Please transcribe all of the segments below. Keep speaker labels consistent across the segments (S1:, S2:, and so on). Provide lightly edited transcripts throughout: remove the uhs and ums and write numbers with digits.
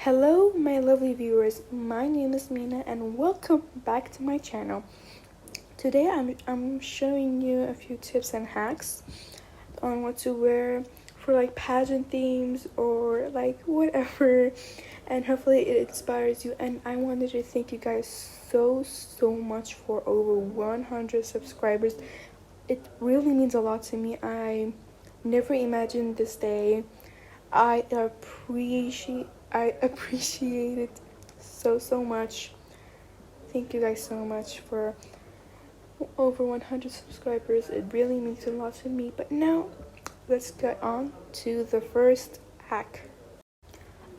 S1: Hello my lovely viewers, my name is Mina and welcome back to my channel. Today I'm showing you a few tips and hacks on what to wear for like pageant themes or like whatever, and hopefully it inspires you. And I wanted to thank you guys so much for over 100 subscribers. It really means a lot to me. I never imagined this day. I appreciate it so much. Thank you guys so much for over 100 subscribers. It really means a lot to me. But now let's get on to the first hack.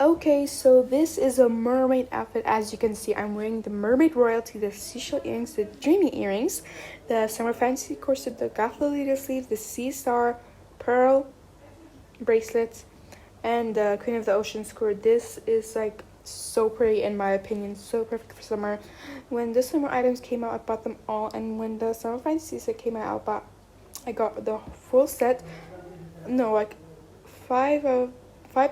S1: Okay, so this is a mermaid outfit. As you can see, I'm wearing the Mermaid Royalty, the seashell earrings, the dreamy earrings, the summer fantasy corset, the goth lolita sleeve, the sea star pearl bracelet, and the Queen of the Ocean skirt. This is like so pretty in my opinion, so perfect for summer. When the summer items came out, I bought them all, and when the summer fantasy set came out, I got the full set. No, like five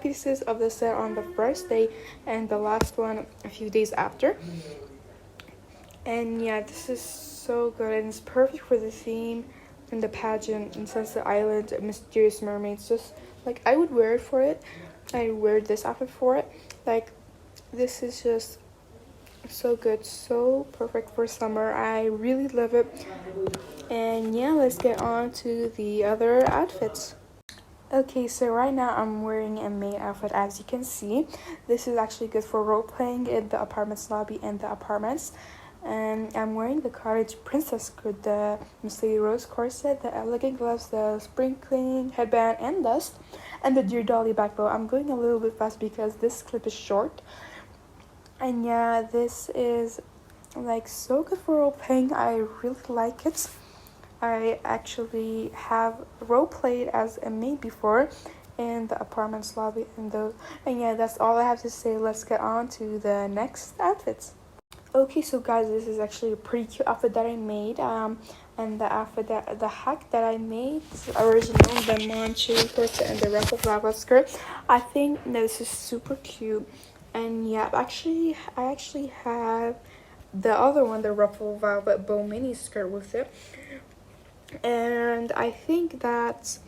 S1: pieces of the set on the first day and the last one a few days after. And yeah, this is so good and it's perfect for the theme and the pageant and Sunset Island, Mysterious Mermaids. Just like I would wear it for it. I wear this outfit for it. Like this is just so good, so perfect for summer. I really love it. And yeah, let's get on to the other outfits. Okay, so right now I'm wearing a maid outfit. As you can see, this is actually good for role playing in the apartments lobby and the apartments. And I'm wearing the cottage princess skirt, the Miss Lady Rose corset, the elegant gloves, the spring cleaning headband and dust, and the Dear Dolly back bow. I'm going a little bit fast because this clip is short. And yeah, this is like so good for role playing. I really like it. I actually have role played as a maid before in the apartments lobby and those. And yeah, that's all I have to say. Let's get on to the next outfits. Okay, so guys, this is actually a pretty cute outfit that I made. And the hack that I made, the original, the Moncheri corset and the ruffled velvet skirt. I think this is super cute. And yeah, I actually have the other one, the ruffled velvet bow mini skirt with it. And I think that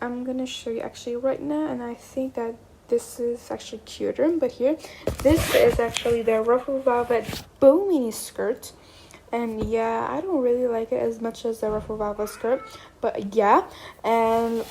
S1: I'm gonna show you actually right now, and I think that this is actually cuter. But here, this is actually the ruffled velvet bow mini skirt, and yeah, I don't really like it as much as the ruffled velvet skirt, but yeah. And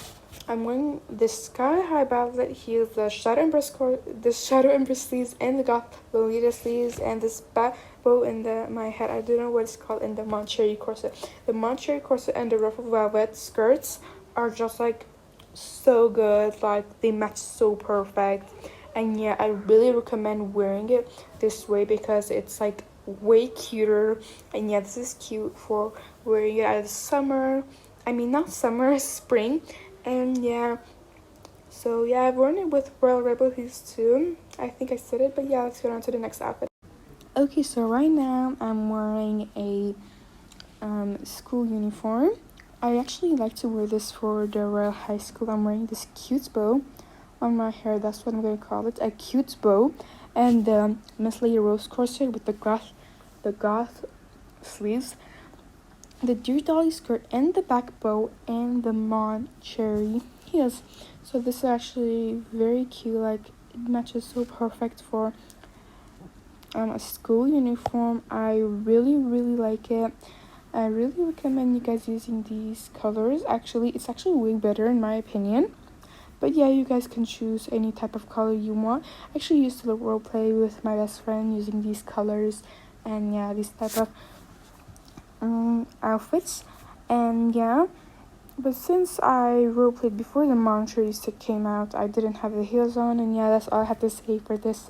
S1: I'm wearing this sky high velvet heels, the shadow empress sleeves, and the goth lolita sleeves, and this back bow in my head. I don't know what it's called, in the Moncheri corset. The Moncheri corset and the ruffled velvet skirts are just like so good. Like they match so perfect. And yeah, I really recommend wearing it this way because it's like way cuter. And yeah, this is cute for wearing it as summer. I mean, not summer, spring. And yeah, so yeah, I've worn it with Royal Rebel Heels too. I think I said it, but yeah, let's get on to the next outfit. Okay, so right now I'm wearing a school uniform. I actually like to wear this for the Royal High School. I'm wearing this cute bow on my hair. That's what I'm going to call it, a cute bow. And the Miss Lady Rose corset with the goth sleeves, the Dear Dolly skirt and the back bow, and the Moncheri heels. So this is actually very cute. Like it matches so perfect for a school uniform. I really like it. I really recommend you guys using these colors. Actually, it's actually way better in my opinion. But yeah, you guys can choose any type of color you want. I actually used to role play with my best friend using these colors, and yeah, these type of outfits. And yeah, but since I roleplayed before the Moncheri set came out, I didn't have the heels on. And yeah, that's all I have to say for this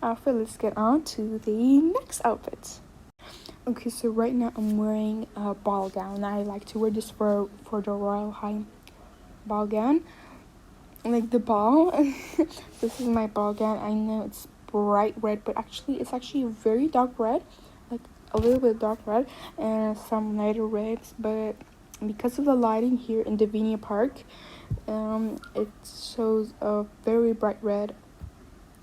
S1: outfit. Let's get on to the next outfit. Okay, so right now I'm wearing a ball gown. I like to wear this for the Royal High ball gown, like the ball. This is my ball gown. I know it's bright red, but it's actually very dark red, like a little bit dark red and some lighter reds. But because of the lighting here in Divinia Park, it shows a very bright red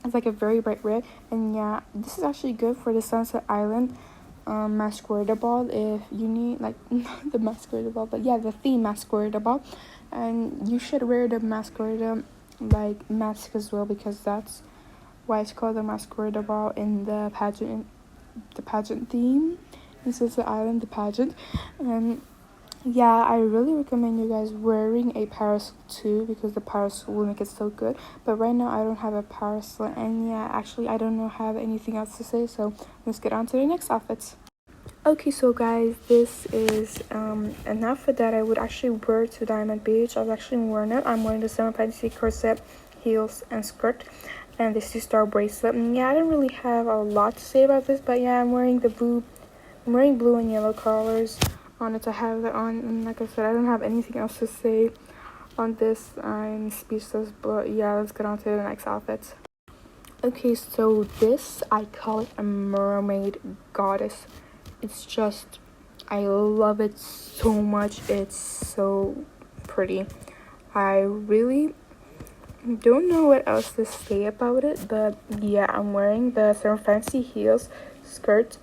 S1: It's like a very bright red. And yeah, this is actually good for the Sunset Island masquerade ball if you need, like, not the masquerade ball, but yeah, the theme masquerade ball. And you should wear the masquerade like mask as well, because that's why it's called the masquerade ball in the pageant theme. This is the island, the pageant. And yeah, I really recommend you guys wearing a parasol too, because the parasol will make it so good. But right now I don't have a parasol, and yeah, actually I don't have anything else to say, so let's get on to the next outfits. Okay, so guys, this is an outfit that I would actually wear to Diamond Beach. I've actually worn it. I'm wearing the Summer Fantasy corset, heels, and skirt, and the sea-star bracelet. And yeah, I don't really have a lot to say about this, but yeah, I'm wearing blue and yellow colors on it. I have that on, and like I said, I don't have anything else to say on this. I'm speechless, but yeah, let's get on to the next outfit. Okay, so this, I call it a Mermaid Goddess. It's just, I love it so much. It's so pretty. I really don't know what else to say about it, but yeah, I'm wearing the Summer Fantasy heels, skirt,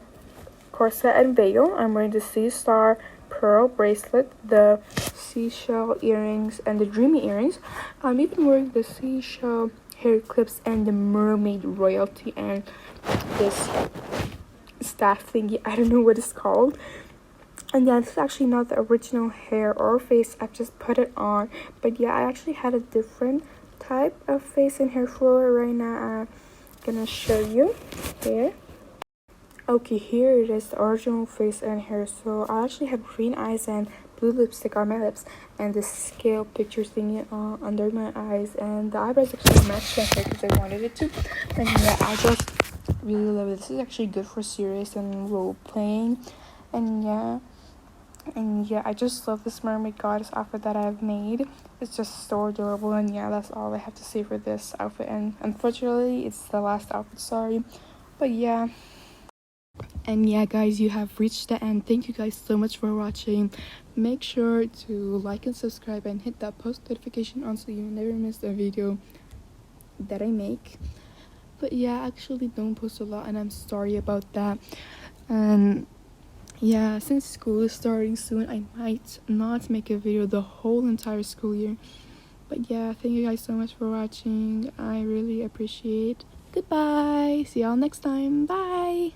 S1: corset, and veil. I'm wearing the sea star pearl bracelet, the seashell earrings, and the dreamy earrings. I'm even wearing the seashell hair clips and the mermaid royalty and this staff thingy. I don't know what it's called. And yeah, this is actually not the original hair or face. I've just put it on. But yeah, I actually had a different type of face and hair for it. Right now I'm gonna show you here. Okay, here it is, the original face and hair. So I actually have green eyes and blue lipstick on my lips, and this scale picture thingy under my eyes, and the eyebrows actually matched my hair because I wanted it to. And yeah, I just really love it. This is actually good for serious and role playing. And yeah, I just love this Mermaid Goddess outfit that I've made. It's just so adorable. And yeah, that's all I have to say for this outfit, and unfortunately it's the last outfit, sorry. But yeah, and yeah guys, you have reached the end. Thank you guys so much for watching. Make sure to like and subscribe and hit that post notification on so you never miss a video that I make. But yeah, I actually don't post a lot, and I'm sorry about that. And yeah, since school is starting soon, I might not make a video the whole entire school year. But yeah, thank you guys so much for watching. I really appreciate. Goodbye. See y'all next time. Bye.